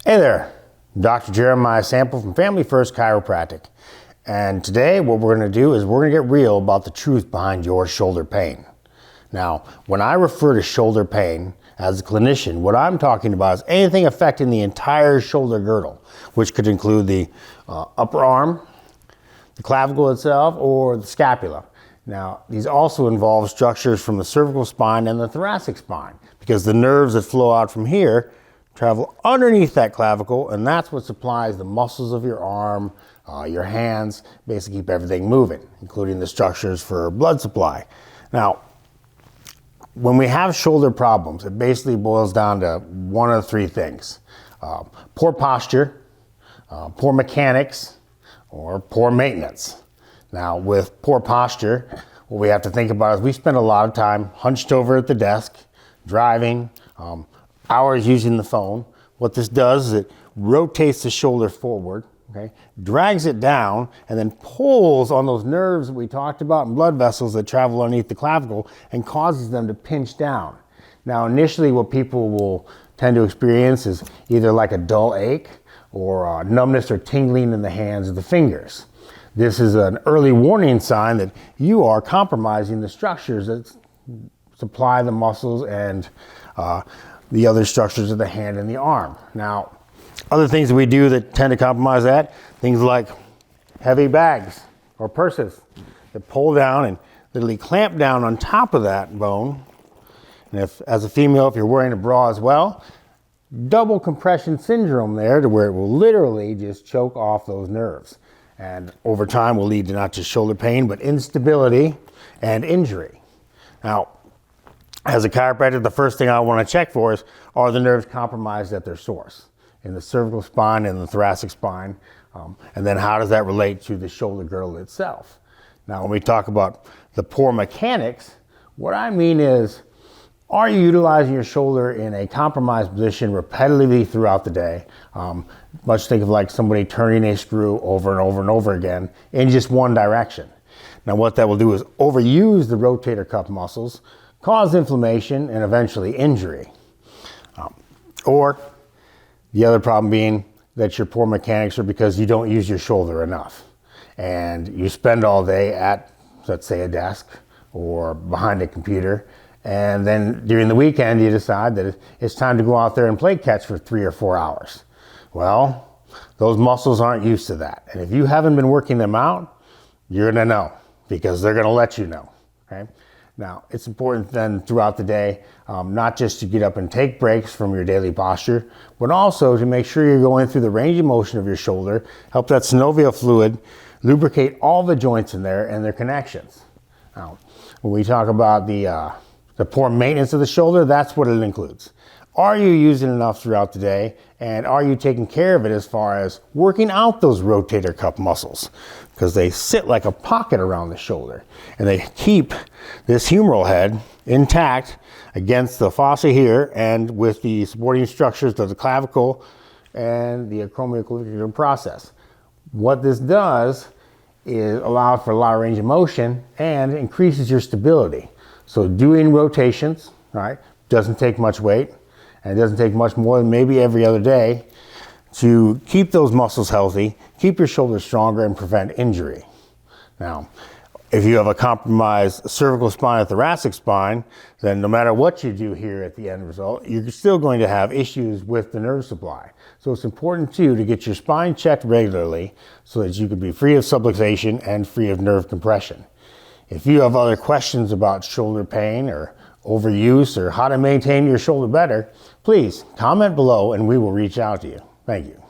Hey there, Dr. Jeremiah Sample from Family First Chiropractic. And today what we're going to do is we're going to get real about the truth behind your shoulder pain. Now, when I refer to shoulder pain as a clinician, what I'm talking about is anything affecting the entire shoulder girdle, which could include the upper arm, the clavicle itself, or the scapula. Now, these also involve structures from the cervical spine and the thoracic spine, because the nerves that flow out from here travel underneath that clavicle, and that's what supplies the muscles of your arm, your hands, basically keep everything moving, including the structures for blood supply. Now, when we have shoulder problems, it basically boils down to one of three things. Poor posture, poor mechanics, or poor maintenance. Now, with poor posture, what we have to think about is we spend a lot of time hunched over at the desk, driving, hours using the phone. What this does is it rotates the shoulder forward, okay, drags it down, and then pulls on those nerves that we talked about and blood vessels that travel underneath the clavicle and causes them to pinch down. Now, initially what people will tend to experience is either like a dull ache or numbness or tingling in the hands or the fingers. This is an early warning sign that you are compromising the structures that supply the muscles and the other structures of the hand and the arm. Now, other things that we do that tend to compromise that, things like heavy bags or purses that pull down and literally clamp down on top of that bone. And if, as a female, if you're wearing a bra as well, double compression syndrome there, to where it will literally just choke off those nerves. And over time will lead to not just shoulder pain, but instability and injury. Now, as a chiropractor, the first thing I want to check for is, are the nerves compromised at their source? In the cervical spine and the thoracic spine. And then how does that relate to the shoulder girdle itself? Now, when we talk about the poor mechanics, what I mean is, are you utilizing your shoulder in a compromised position repetitively throughout the day? Much think of like somebody turning a screw over and over and over again in just one direction. Now, what that will do is overuse the rotator cuff muscles, cause inflammation, and eventually injury. Or the other problem being that your poor mechanics are because you don't use your shoulder enough. And you spend all day at, let's say, a desk or behind a computer. And then during the weekend, you decide that it's time to go out there and play catch for 3 or 4 hours. Well, those muscles aren't used to that. And if you haven't been working them out, you're gonna know, because they're gonna let you know, okay? Now, it's important then throughout the day, not just to get up and take breaks from your daily posture, but also to make sure you're going through the range of motion of your shoulder, help that synovial fluid lubricate all the joints in there and their connections. Now, when we talk about the poor maintenance of the shoulder, that's what it includes. Are you using enough throughout the day, and are you taking care of it as far as working out those rotator cuff muscles? Because they sit like a pocket around the shoulder, and they keep this humeral head intact against the fossa here and with the supporting structures of the clavicle and the acromioclavicular process. What this does is allow for a lot of range of motion and increases your stability. So doing rotations, right, doesn't take much weight, and it doesn't take much more than maybe every other day to keep those muscles healthy, keep your shoulders stronger, and prevent injury. Now, if you have a compromised cervical spine or thoracic spine, then no matter what you do here at the end result, you're still going to have issues with the nerve supply. So it's important too to get your spine checked regularly so that you can be free of subluxation and free of nerve compression. If you have other questions about shoulder pain or overuse or how to maintain your shoulder better, please comment below and we will reach out to you. Thank you.